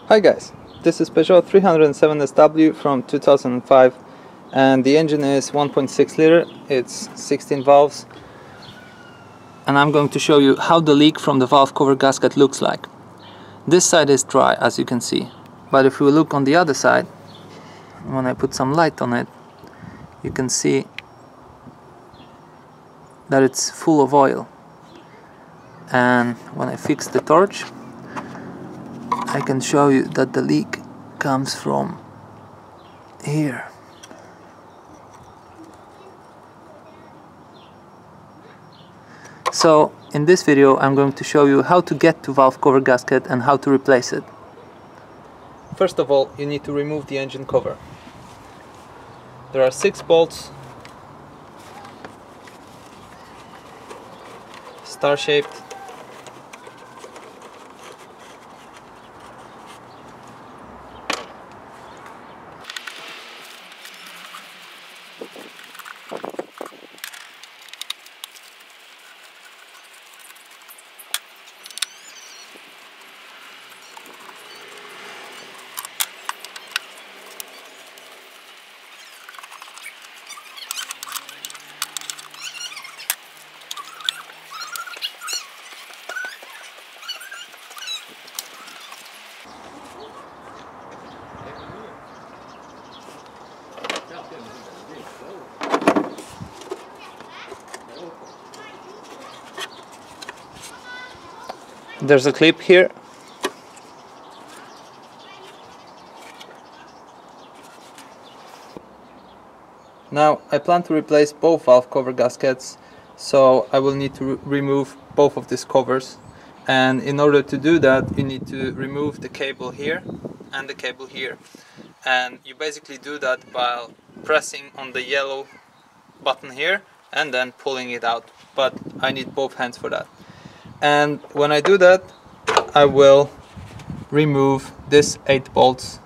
Hi guys, this is Peugeot 307SW from 2005 and the engine is 1.6 liter, it's 16 valves, and I'm going to show you how the leak from the valve cover gasket looks like. This side is dry, as you can see, but if we look on the other side, when I put some light on it, you can see that it's full of oil. And when I fix the torch, I can show you that the leak comes from here. So in this video I'm going to show you how to get to valve cover gasket and how to replace it. First of all, you need to remove the engine cover. There are 6 bolts, star-shaped. There's a clip here. Now I plan to replace both valve cover gaskets, so I will need to remove both of these covers, and in order to do that you need to remove the cable here and the cable here, and you basically do that while pressing on the yellow button here and then pulling it out, but I need both hands for that. And when I do that, I will remove these 8 bolts.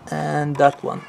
And that one.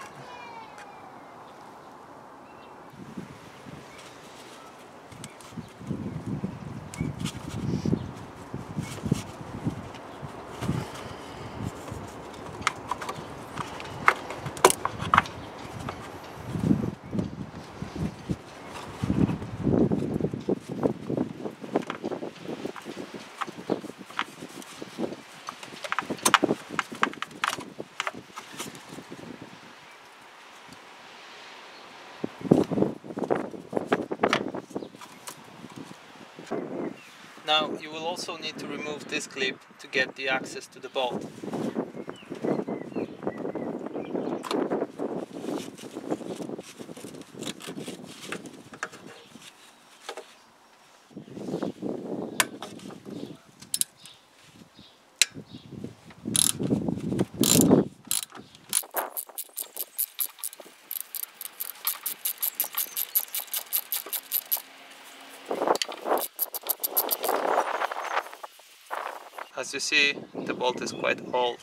Now you will also need to remove this clip to get the access to the bolt. As you see, the bolt is quite old.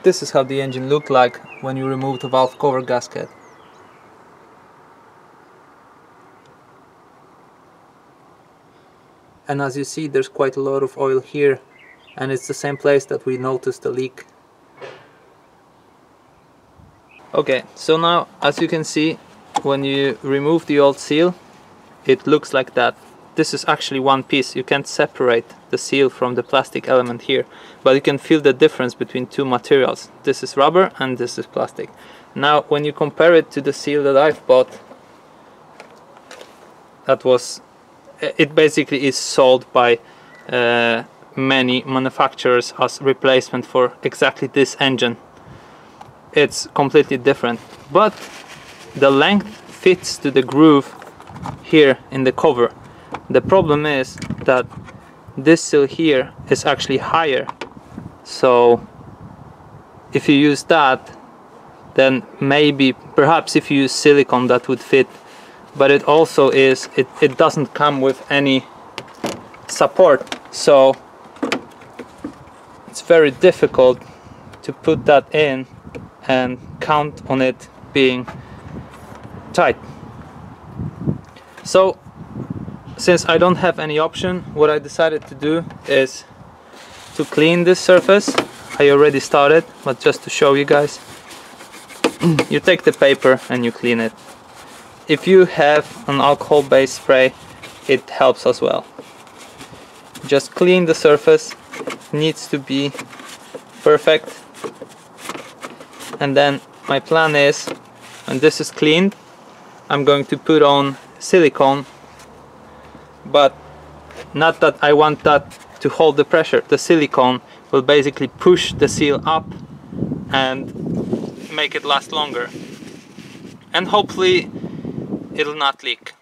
this is how the engine looked like when you remove the valve cover gasket. And as you see, there's quite a lot of oil here, and it's the same place that we noticed the leak. Okay, so now as you can see, when you remove the old seal, it looks like that. This is actually one piece. You can't separate the seal from the plastic element here, but you can feel the difference between two materials. This is rubber and this is plastic. Now when you compare it to the seal that I've bought, it basically is sold by many manufacturers as replacement for exactly this engine. It's completely different, but the length fits to the groove here in the cover. The problem is that this seal here is actually higher, so if you use that, then maybe perhaps if you use silicone that would fit, but it also is it doesn't come with any support, so it's very difficult to put that in and count on it being tight. So since I don't have any option, what I decided to do is to clean this surface. I already started, but just to show you guys, you take the paper and you clean it. If you have an alcohol-based spray, it helps as well. Just clean the surface. It needs to be perfect. And then my plan is, when this is cleaned, I'm going to put on silicone, but not that I want that to hold the pressure. The silicone will basically push the seal up and make it last longer, and hopefully it'll not leak.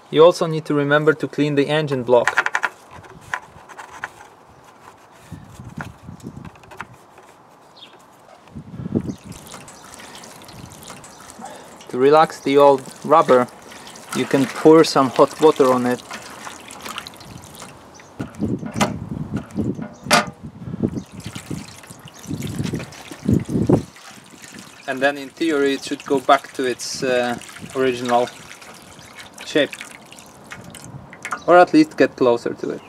You also need to remember to clean the engine block. To relax the old rubber, you can pour some hot water on it. And then in theory it should go back to its original shape, or at least get closer to it.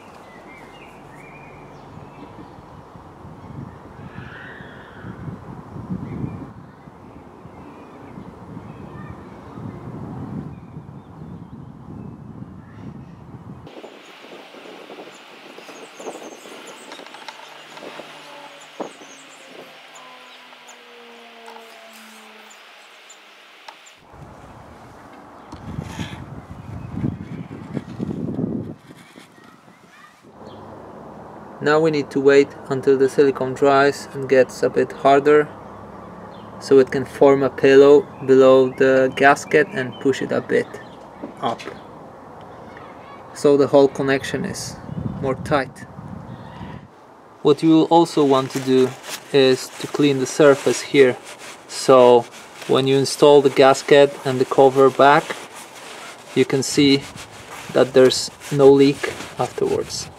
Now we need to wait until the silicone dries and gets a bit harder, so it can form a pillow below the gasket and push it a bit up, so the whole connection is more tight. What you will also want to do is to clean the surface here, so when you install the gasket and the cover back, you can see that there's no leak afterwards.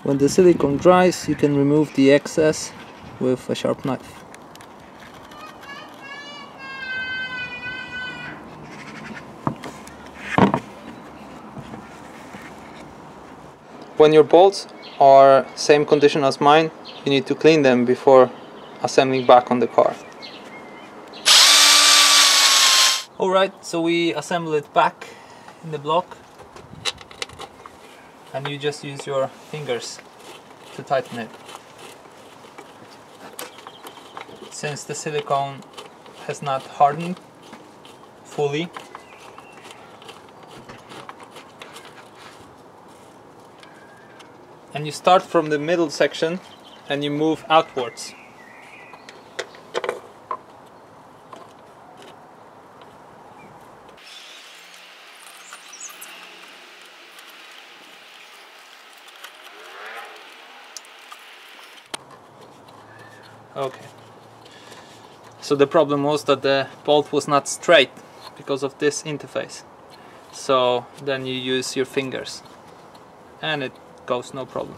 When the silicone dries, you can remove the excess with a sharp knife. When your bolts are same condition as mine, you need to clean them before assembling back on the car. Alright, so we assemble it back in the block, and you just use your fingers to tighten it. Since the silicone has not hardened fully, and you start from the middle section and you move outwards. Okay, so the problem was that the bolt was not straight because of this interface, so then you use your fingers. and it goes no problem.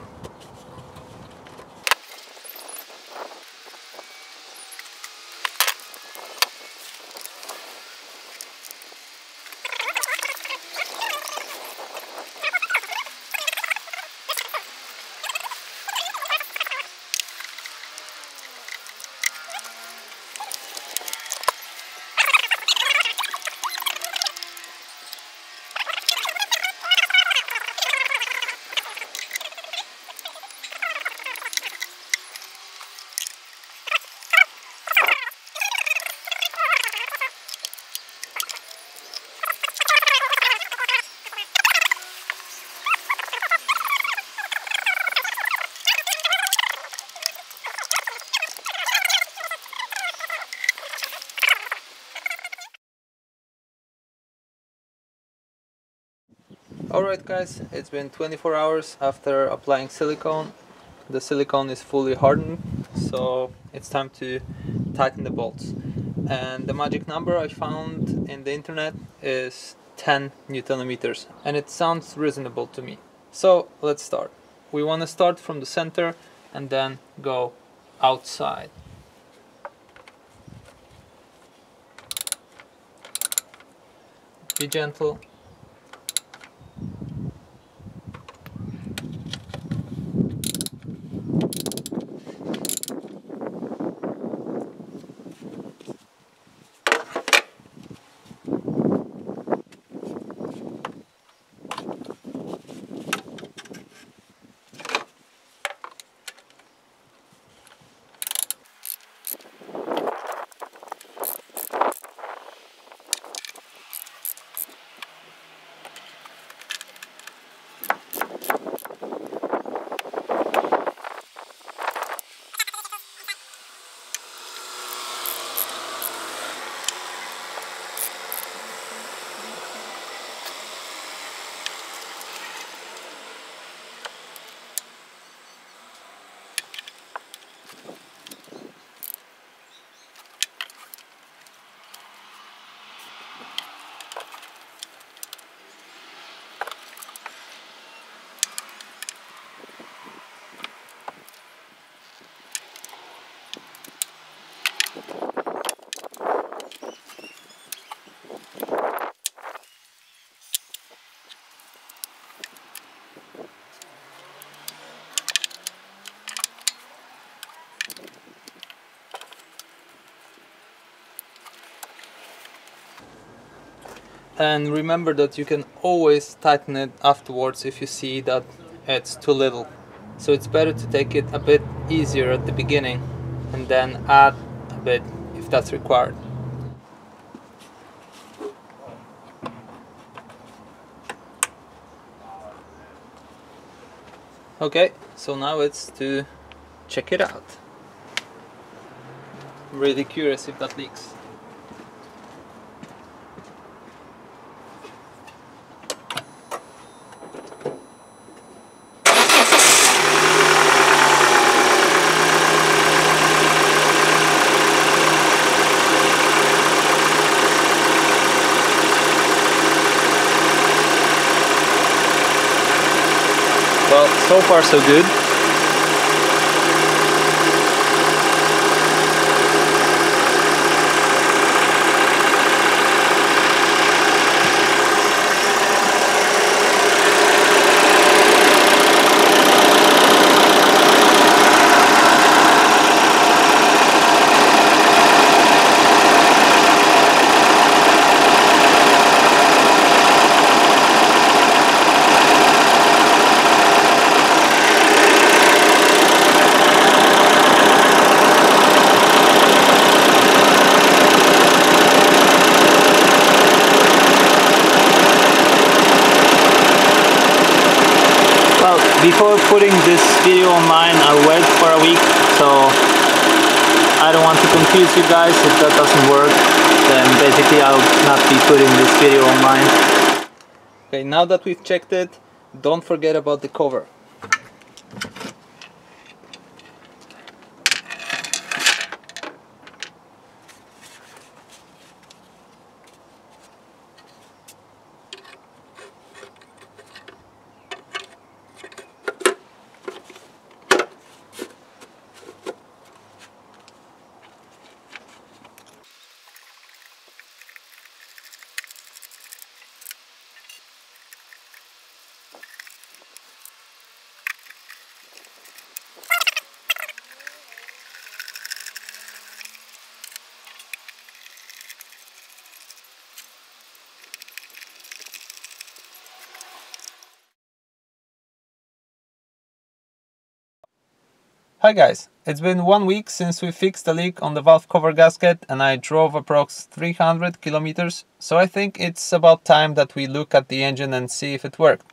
Alright guys, it's been 24 hours after applying silicone. The silicone is fully hardened, so it's time to tighten the bolts. And the magic number I found in the internet is 10 Newton meters, and it sounds reasonable to me. So let's start. We want to start from the center and then go outside. Be gentle. And remember that you can always tighten it afterwards if you see that it's too little. So it's better to take it a bit easier at the beginning and then add a bit if that's required. Okay, so now it's to check it out. I'm really curious if that leaks. Well, so far so good. Before putting this video online, I'll wait for a week, so I don't want to confuse you guys. If that doesn't work, then basically I'll not be putting this video online. Okay, now that we've checked it, don't forget about the cover. Hi guys, it's been 1 week since we fixed the leak on the valve cover gasket and I drove approx 300 kilometers, so I think it's about time that we look at the engine and see if it worked.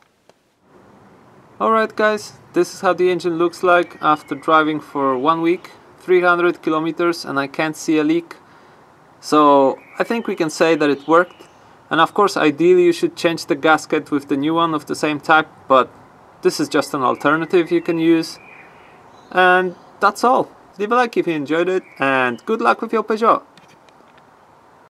Alright guys, this is how the engine looks like after driving for 1 week, 300 kilometers, and I can't see a leak. So I think we can say that it worked. And of course, ideally you should change the gasket with the new one of the same type, but this is just an alternative you can use. And that's all. Leave a like if you enjoyed it, and good luck with your Peugeot.